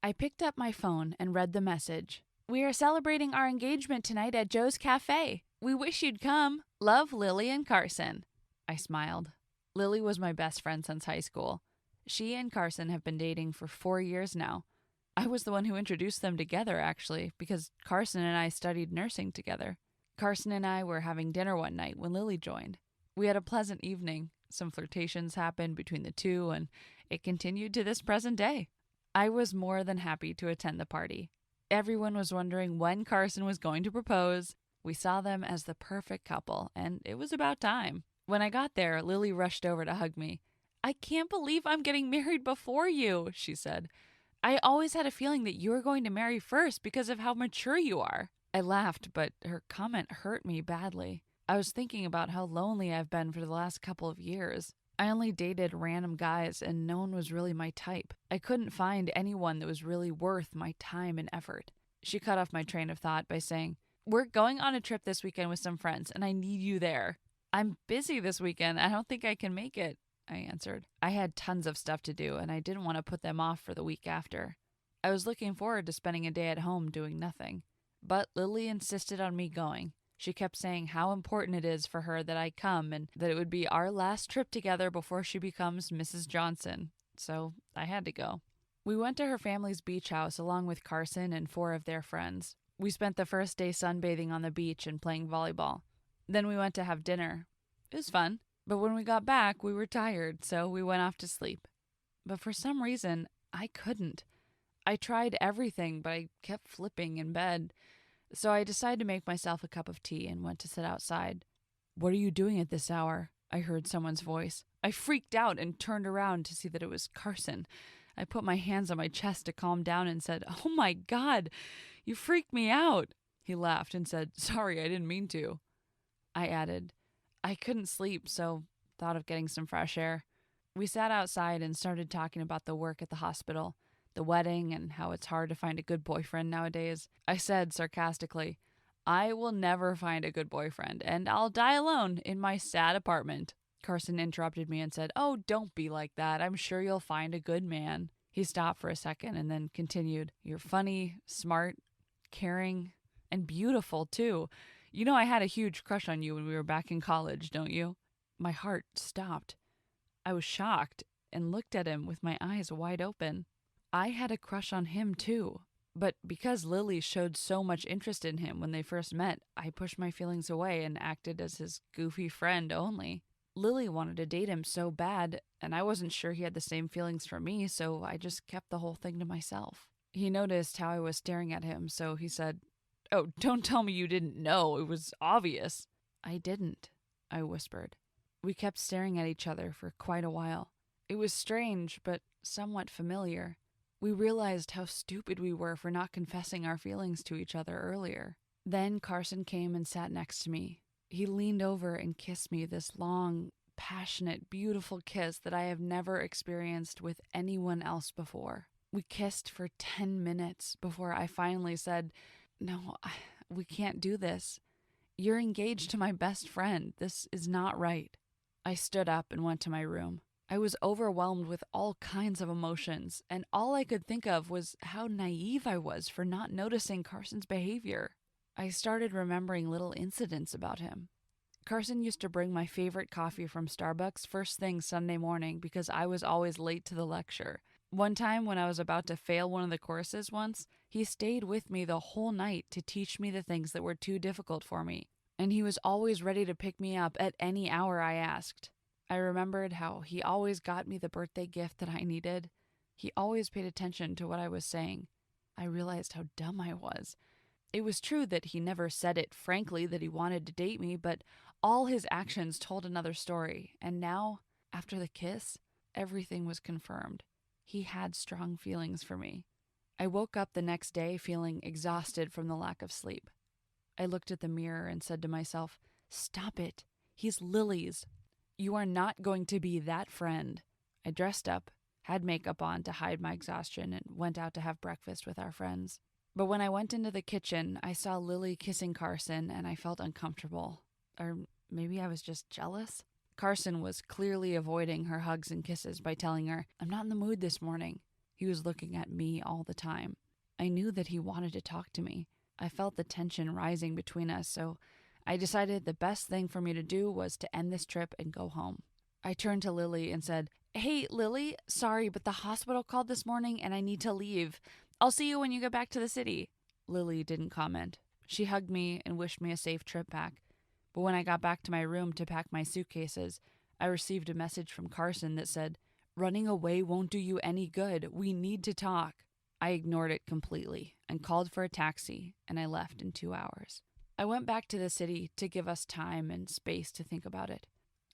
I picked up my phone and read the message. We are celebrating our engagement tonight at Joe's Cafe. We wish you'd come. Love, Lily and Carson. I smiled. Lily was my best friend since high school. She and Carson have been dating for 4 years now. I was the one who introduced them together, actually, because Carson and I studied nursing together. Carson and I were having dinner one night when Lily joined. We had a pleasant evening. Some flirtations happened between the two, and it continued to this present day. I was more than happy to attend the party. Everyone was wondering when Carson was going to propose. We saw them as the perfect couple, and it was about time. When I got there, Lily rushed over to hug me. I can't believe I'm getting married before you, she said. I always had a feeling that you were going to marry first because of how mature you are. I laughed, but her comment hurt me badly. I was thinking about how lonely I've been for the last couple of years. I only dated random guys, and no one was really my type. I couldn't find anyone that was really worth my time and effort. She cut off my train of thought by saying, We're going on a trip this weekend with some friends, and I need you there. I'm busy this weekend. I don't think I can make it, I answered. I had tons of stuff to do, and I didn't want to put them off for the week after. I was looking forward to spending a day at home doing nothing. But Lily insisted on me going. She kept saying how important it is for her that I come and that it would be our last trip together before she becomes Mrs. Johnson. So I had to go. We went to her family's beach house along with Carson and 4 of their friends. We spent the first day sunbathing on the beach and playing volleyball. Then we went to have dinner. It was fun, but when we got back, we were tired, so we went off to sleep. But for some reason, I couldn't. I tried everything, but I kept flipping in bed. So I decided to make myself a cup of tea and went to sit outside. What are you doing at this hour? I heard someone's voice. I freaked out and turned around to see that it was Carson. I put my hands on my chest to calm down and said, Oh my God, you freaked me out. He laughed and said, Sorry, I didn't mean to. I added, I couldn't sleep, so thought of getting some fresh air. We sat outside and started talking about the work at the hospital, the wedding, and how it's hard to find a good boyfriend nowadays. I said sarcastically, I will never find a good boyfriend, and I'll die alone in my sad apartment. Carson interrupted me and said, Oh, don't be like that. I'm sure you'll find a good man. He stopped for a second and then continued, You're funny, smart, caring, and beautiful, too. You know I had a huge crush on you when we were back in college, don't you? My heart stopped. I was shocked and looked at him with my eyes wide open. I had a crush on him too, but because Lily showed so much interest in him when they first met, I pushed my feelings away and acted as his goofy friend only. Lily wanted to date him so bad, and I wasn't sure he had the same feelings for me, so I just kept the whole thing to myself. He noticed how I was staring at him, so he said, Oh, don't tell me you didn't know. It was obvious. I didn't, I whispered. We kept staring at each other for quite a while. It was strange, but somewhat familiar. We realized how stupid we were for not confessing our feelings to each other earlier. Then Carson came and sat next to me. He leaned over and kissed me this long, passionate, beautiful kiss that I have never experienced with anyone else before. We kissed for 10 minutes before I finally said, No, we can't do this. You're engaged to my best friend. This is not right. I stood up and went to my room. I was overwhelmed with all kinds of emotions, and all I could think of was how naive I was for not noticing Carson's behavior. I started remembering little incidents about him. Carson used to bring my favorite coffee from Starbucks first thing Sunday morning because I was always late to the lecture. One time when I was about to fail one of the courses once, he stayed with me the whole night to teach me the things that were too difficult for me, and he was always ready to pick me up at any hour I asked. I remembered how he always got me the birthday gift that I needed. He always paid attention to what I was saying. I realized how dumb I was. It was true that he never said it frankly that he wanted to date me, but all his actions told another story. And now, after the kiss, everything was confirmed. He had strong feelings for me. I woke up the next day feeling exhausted from the lack of sleep. I looked at the mirror and said to myself, Stop it. He's Lily's. You are not going to be that friend. I dressed up, had makeup on to hide my exhaustion, and went out to have breakfast with our friends. But when I went into the kitchen, I saw Lily kissing Carson, and I felt uncomfortable. Or maybe I was just jealous? Carson was clearly avoiding her hugs and kisses by telling her, I'm not in the mood this morning. He was looking at me all the time. I knew that he wanted to talk to me. I felt the tension rising between us, so I decided the best thing for me to do was to end this trip and go home. I turned to Lily and said, "Hey, Lily, sorry, but the hospital called this morning and I need to leave. I'll see you when you get back to the city." Lily didn't comment. She hugged me and wished me a safe trip back. But when I got back to my room to pack my suitcases, I received a message from Carson that said, "Running away won't do you any good. We need to talk." I ignored it completely and called for a taxi, and I left in 2 hours. I went back to the city to give us time and space to think about it.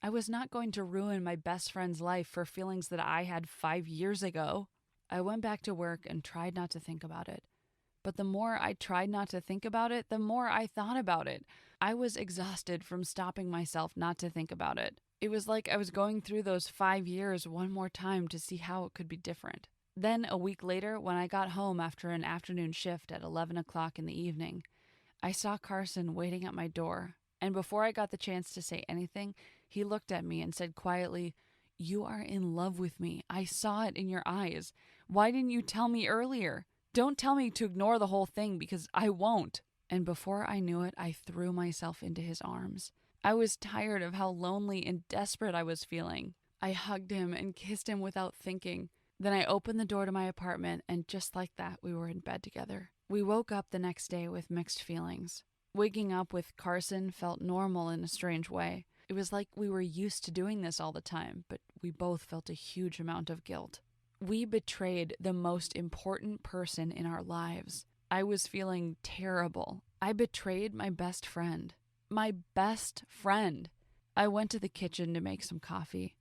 I was not going to ruin my best friend's life for feelings that I had 5 years ago. I went back to work and tried not to think about it. But the more I tried not to think about it, the more I thought about it. I was exhausted from stopping myself not to think about it. It was like I was going through those 5 years one more time to see how it could be different. Then, a week later, when I got home after an afternoon shift at 11 o'clock in the evening, I saw Carson waiting at my door. And before I got the chance to say anything, he looked at me and said quietly, "You are in love with me. I saw it in your eyes. Why didn't you tell me earlier? Don't tell me to ignore the whole thing because I won't." And before I knew it, I threw myself into his arms. I was tired of how lonely and desperate I was feeling. I hugged him and kissed him without thinking. Then I opened the door to my apartment, and just like that, we were in bed together. We woke up the next day with mixed feelings. Waking up with Carson felt normal in a strange way. It was like we were used to doing this all the time, but we both felt a huge amount of guilt. We betrayed the most important person in our lives. I was feeling terrible. I betrayed my best friend. My best friend. I went to the kitchen to make some coffee.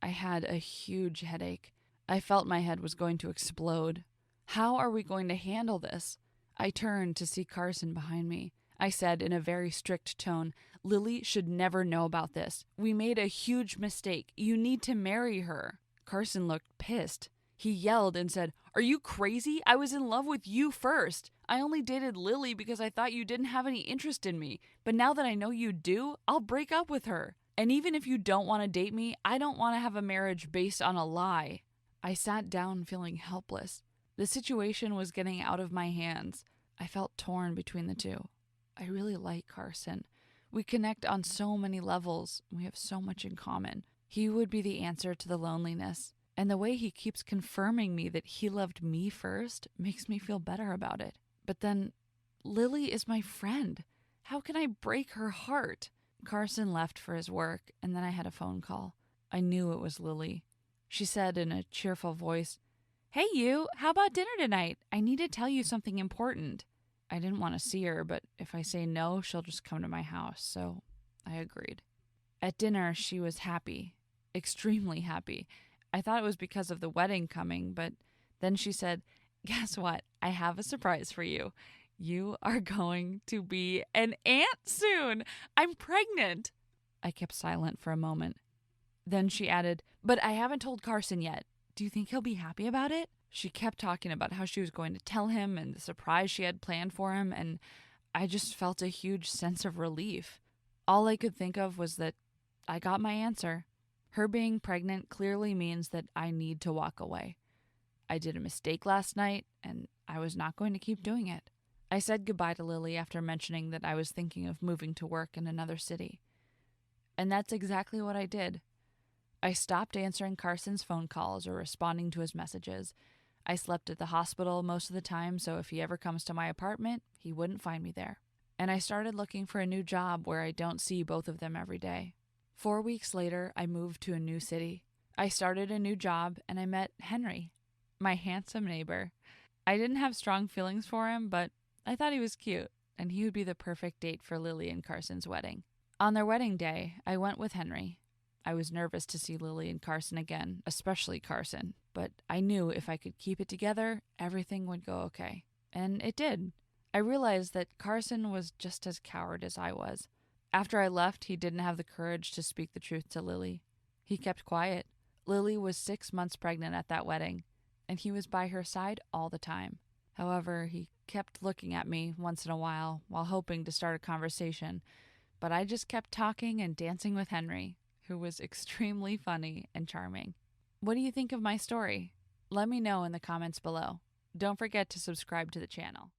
I had a huge headache. I felt my head was going to explode. How are we going to handle this? I turned to see Carson behind me. I said in a very strict tone, "Lily should never know about this. We made a huge mistake. You need to marry her." Carson looked pissed. He yelled and said, "Are you crazy? I was in love with you first. I only dated Lily because I thought you didn't have any interest in me. But now that I know you do, I'll break up with her. And even if you don't want to date me, I don't want to have a marriage based on a lie." I sat down feeling helpless. The situation was getting out of my hands. I felt torn between the two. I really like Carson. We connect on so many levels. We have so much in common. He would be the answer to the loneliness. And the way he keeps confirming me that he loved me first makes me feel better about it. But then, Lily is my friend. How can I break her heart? Carson left for his work, and then I had a phone call. I knew it was Lily. She said in a cheerful voice, "Hey you, how about dinner tonight? I need to tell you something important." I didn't want to see her, but if I say no, she'll just come to my house, so I agreed. At dinner, she was happy, extremely happy. I thought it was because of the wedding coming, but then she said, "Guess what? I have a surprise for you. You are going to be an aunt soon. I'm pregnant." I kept silent for a moment. Then she added, "But I haven't told Carson yet. Do you think he'll be happy about it?" She kept talking about how she was going to tell him and the surprise she had planned for him, and I just felt a huge sense of relief. All I could think of was that I got my answer. Her being pregnant clearly means that I need to walk away. I did a mistake last night, and I was not going to keep doing it. I said goodbye to Lily after mentioning that I was thinking of moving to work in another city. And that's exactly what I did. I stopped answering Carson's phone calls or responding to his messages. I slept at the hospital most of the time, so if he ever comes to my apartment, he wouldn't find me there. And I started looking for a new job where I don't see both of them every day. 4 weeks later, I moved to a new city. I started a new job, and I met Henry, my handsome neighbor. I didn't have strong feelings for him, but I thought he was cute, and he would be the perfect date for Lily and Carson's wedding. On their wedding day, I went with Henry. I was nervous to see Lily and Carson again, especially Carson, but I knew if I could keep it together, everything would go okay. And it did. I realized that Carson was just as coward as I was. After I left, he didn't have the courage to speak the truth to Lily. He kept quiet. Lily was 6 months pregnant at that wedding, and he was by her side all the time. However, he kept looking at me once in a while hoping to start a conversation, but I just kept talking and dancing with Henry, who was extremely funny and charming. What do you think of my story? Let me know in the comments below. Don't forget to subscribe to the channel.